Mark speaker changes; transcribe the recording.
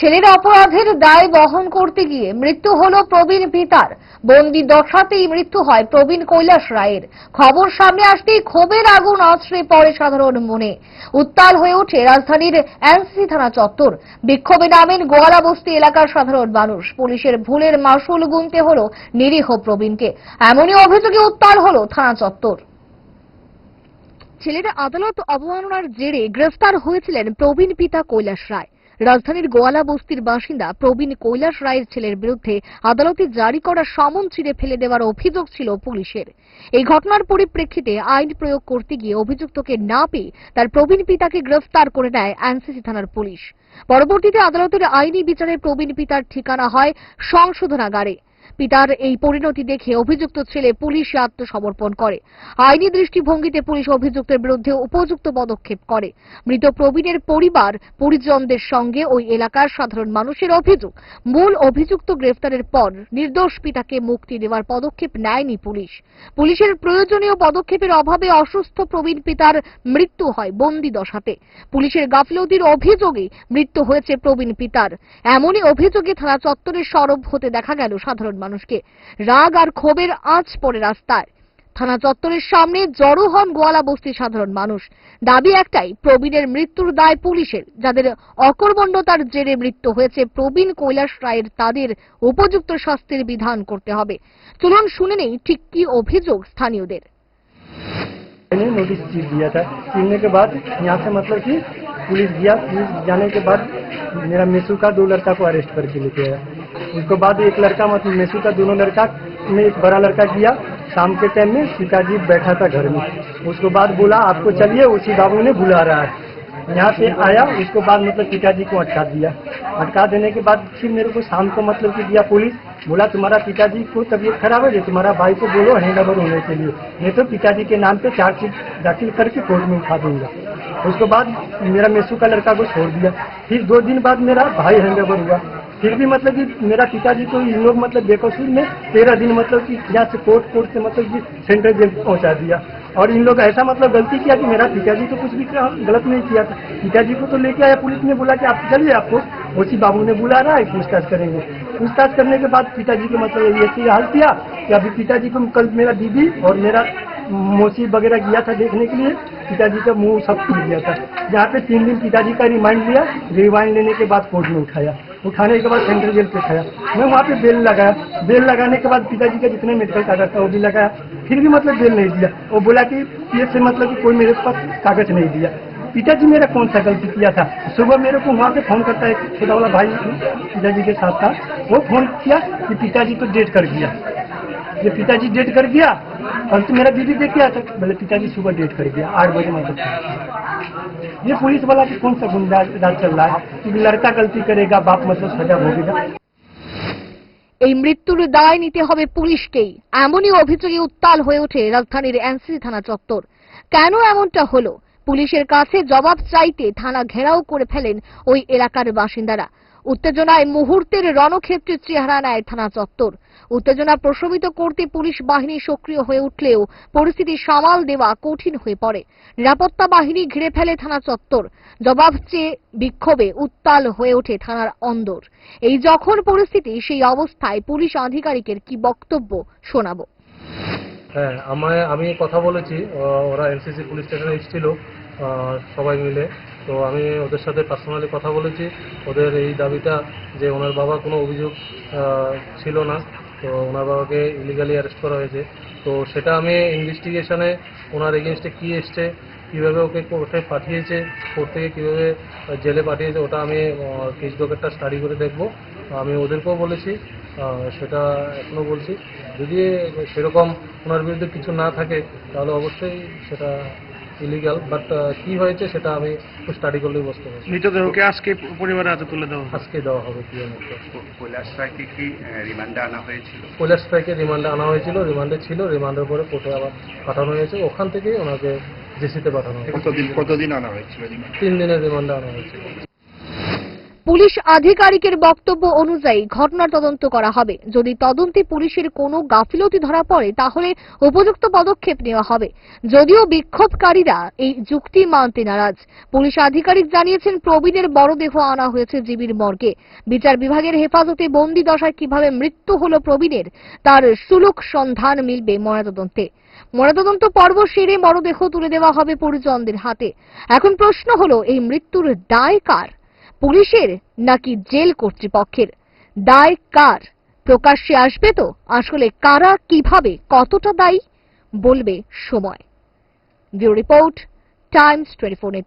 Speaker 1: ছেলের অপরাধের দায় বহন করতে গিয়ে মৃত্যু হলো প্রবীণ পিতার। বন্দি দশাতেই মৃত্যু হয় প্রবীণ কৈলাস রায়ের। খবর সামনে আসতেই ক্ষোভের আগুন আছড়ে পড়ে সাধারণ মনে। উত্তাল হয়ে ওঠে রাজধানীর এনসিসি থানা চত্বর। বিক্ষোভে নামেন গোয়ালাবস্তি এলাকার সাধারণ মানুষ। পুলিশের ভুলের মাসুল গুনতে হলো নিরীহ প্রবীণকে। এমনই অভিযোগে উত্তাল হলো থানা চত্বর। ছেলের আদালত অবমাননার জেরে গ্রেফতার হয়েছিলেন প্রবীণ পিতা কৈলাস রায়। রাজধানীর গোয়ালা বস্তির বাসিন্দা প্রবীণ কৈলাস রায়ের ছেলের বিরুদ্ধে আদালতে জারি করা সমন ছিঁড়ে ফেলে দেওয়ার অভিযোগ ছিল পুলিশের। এই ঘটনার পরিপ্রেক্ষিতে আইন প্রয়োগ করতে গিয়ে অভিযুক্তকে না পেয়ে তার প্রবীণ পিতাকে গ্রেফতার করে নেয় এনসিসি থানার পুলিশ। পরবর্তীতে আদালতের আইনি বিচারে প্রবীণ পিতার ঠিকানা হয় সংশোধনাগারে। পিতার এই পরিণতি দেখে অভিযুক্ত ছেলে পুলিশে আত্মসমর্পণ করে। আইনি দৃষ্টিভঙ্গিতে পুলিশ অভিযুক্তের বিরুদ্ধে উপযুক্ত পদক্ষেপ করে। মৃত প্রবীণের পরিবার পরিজনদের সঙ্গে ওই এলাকার সাধারণ মানুষের অভিযোগ, মূল অভিযুক্ত গ্রেফতারের পর নির্দোষ পিতাকে মুক্তি দেওয়ার পদক্ষেপ নেয়নি পুলিশ। পুলিশের প্রয়োজনীয় পদক্ষেপের অভাবে অসুস্থ প্রবীণ পিতার মৃত্যু হয় বন্দি দশাতে। পুলিশের গাফিলতির অভিযোগে মৃত্যু হয়েছে প্রবীণ পিতার। এমনই অভিযোগে থানা চত্বরে সরব হতে দেখা গেল সাধারণ মানুষকে। রাগ আর ক্ষোভের আঁচ পড়ে রাস্তায়। থানা চত্বরের সামনে জড়ো হন গোয়ালা বস্তির সাধারণ মানুষ। দাবি একটাই, প্রবীণের মৃত্যুর দায় পুলিশের। যাদের অকর্মণ্যতার জেরে মৃত্যু হয়েছে প্রবীণ কৈলাস রায়ের, তাদের উপযুক্ত শাস্তির বিধান করতে হবে। চলুন শুনে নেই ঠিক কি অভিযোগ স্থানীয়দের।
Speaker 2: मैंने नोटिस दिया था, छीनने के बाद यहाँ से मतलब कि पुलिस गया। पुलिस जाने के बाद मेरा मेसू का 2 लड़का को अरेस्ट करके लेके आया। उसके बाद एक लड़का मतलब मेसू का दोनों लड़का में एक बड़ा लड़का गया। शाम के टाइम में पिताजी बैठा था घर में। उसके बाद बोला आपको चलिए, उसी बाबू ने बुला रहा है। यहाँ पे आया, उसके बाद मतलब पिताजी को अटका दिया। अटका देने के बाद फिर मेरे को शाम को मतलब कि दिया पुलिस। बोला तुम्हारा पिताजी को तबीयत खराब है, तुम्हारा भाई को बोलो हैंड ओवर होने के लिए, नहीं तो पिताजी के नाम पे चार्जशीट दाखिल करके कोर्ट में उठा दूंगा। उसके बाद मेरा मेसू का लड़का को छोड़ दिया। फिर 2 दिन बाद मेरा भाई हैंड ओवर हुआ। फिर भी मतलब कि मेरा पिताजी को इन लोग मतलब बेकसूर में 13 दिन मतलब कि यहाँ से कोर्ट से मतलब कि सेंट्रल जेल पहुँचा दिया। और इन लोग ऐसा मतलब गलती किया कि मेरा पिताजी तो कुछ भी गलत नहीं किया था। पिताजी को तो लेके आया, पुलिस ने बोला कि आप चलिए, आपको ओसी बाबू ने बुला रहा है, पूछताछ करेंगे। पूछताछ करने के बाद पिताजी को मतलब ये हाल किया कि अभी पिताजी को कल मेरा दीदी और मेरा मौसी वगैरह गया था देखने के लिए। पिताजी का मुंह सब खुल गया था। जहाँ पे 3 दिन पिताजी का रिमांड लिया। रिमांड लेने के बाद कोर्ट में उठाया। उठाने के बाद सेंट्रल जेल पे खाया। मैं वहाँ पे बेल लगाया। बेल लगाने के बाद पिताजी का जितने मेडिकल कागज था वो भी लगाया। फिर भी मतलब बेल नहीं दिया। वो बोला कि पीएफ से मतलब कि कोई मेरे पास कागज नहीं दिया। पिताजी मेरा कौन सा गलती किया था? सुबह मेरे को वहाँ पे फोन करता है, छोटा वाला भाई पिताजी के साथ था, वो फोन किया कि पिताजी तो डेथ कर गया। ये पिताजी डेथ कर गया और तो मेरा दीदी देख गया था, बोले पिताजी सुबह डेथ कर गया 8 बजे मतलब। ये पुलिस वाला की कौन सा गुंडा राज चल रहा है कि लड़का गलती करेगा बाप मतलब सजा भोगेगा।
Speaker 1: এই মৃত্যুর দায় নিতে হবে পুলিশকেই। এমনই অভিযোগে উত্তাল হয়ে ওঠে রাজধানীর এনসিসি থানা চত্বর। কেন এমনটা হলো? পুলিশের কাছে জবাব চাইতে থানা ঘেরাও করে ফেলেন ওই এলাকার বাসিন্দারা। উত্তেজনায় মুহূর্তের রণক্ষেত্রের চেহারা নেয় থানা চত্বর। উত্তেজনা প্রশমিত করতে পুলিশ বাহিনী সক্রিয় হয়ে উঠলেও পরিস্থিতি সামাল দেওয়া কঠিন হয়ে পড়ে। নিরাপত্তা বাহিনী ঘিরে ফেলে থানা চত্বর। জবাব চেয়ে বিক্ষোভে উত্তাল হয়ে ওঠে থানার অন্দর। এই যখন পরিস্থিতি, সেই অবস্থায় পুলিশ আধিকারিকের কি বক্তব্য শোনাবো।
Speaker 3: হ্যাঁ, আমি কথা বলেছি। ওরা এনসিসি পুলিশ স্টেশনে এসেছিল সবাই মিলে। তো আমি ওদের সাথে পার্সোনালি কথা বলেছি। ওদের এই দাবিটা যে ওনার বাবা কোনো অভিযোগ ছিল না, তো ওনার বাবাকে ইলিগালি অ্যারেস্ট করা হয়েছে। তো সেটা আমি ইনভেস্টিগেশনে ওনার এগেনস্টে কী এসছে, কীভাবে ওকে কোর্টে পাঠিয়েছে, কোর্ট থেকে কীভাবে জেলে পাঠিয়েছে, ওটা আমি কেস ডকেটটা স্টাডি করে দেখব। আমি ওদেরকেও বলেছি, সেটা এখনও বলছি। যদি সেরকম ওনার বিরুদ্ধে কিছু না থাকে তাহলে অবশ্যই সেটা ইলিগাল, বাট কি হয়েছে সেটা আমি স্টাডি করলেই বুঝতে পারছি।
Speaker 4: মৃতদেহকে আজকে পরিবারের হাতে তুলে দেওয়া
Speaker 3: আজকে দেওয়া হবে।
Speaker 4: কৈলাস রায়কে কি রিমান্ডে আনা হয়েছিল?
Speaker 3: কৈলাস রায়কে রিমান্ডে আনা হয়েছিল, রিমান্ডে ছিল, রিমান্ডের পরে কোর্টে আবার পাঠানো হয়েছে। ওখান থেকেই ওনাকে জেসিতে পাঠানো হয়েছে।
Speaker 4: কতদিন আনা হয়েছিল?
Speaker 3: 3 দিনের রিমান্ডে আনা হয়েছিল।
Speaker 1: পুলিশ আধিকারিকের বক্তব্য অনুযায়ী ঘটনার তদন্ত করা হবে। যদি তদন্তে পুলিশের কোনো গাফিলতি ধরা পড়ে তাহলে উপযুক্ত পদক্ষেপ নেওয়া হবে। যদিও বিক্ষোভকারীরা এই যুক্তি মানতে নারাজ। পুলিশ আধিকারিক জানিয়েছেন, প্রবীণের মরদেহ আনা হয়েছে জিবির মর্গে। বিচার বিভাগের হেফাজতে বন্দি দশায় কিভাবে মৃত্যু হলো প্রবীণের তার সুলুক সন্ধান মিলবে ময়নাতদন্তে। ময়নাতদন্ত পর্ব সেরে মরদেহ তুলে দেওয়া হবে পরিজনদের হাতে। এখন প্রশ্ন হলো, এই মৃত্যুর দায় কার? পুলিশের নাকি জেল কর্তৃপক্ষের? দায় কার প্রকাশ্যে আসবে তো? আসলে কারা, কিভাবে, কতটা দায়ী বলবে সময়। Bureau report, Times 24 network.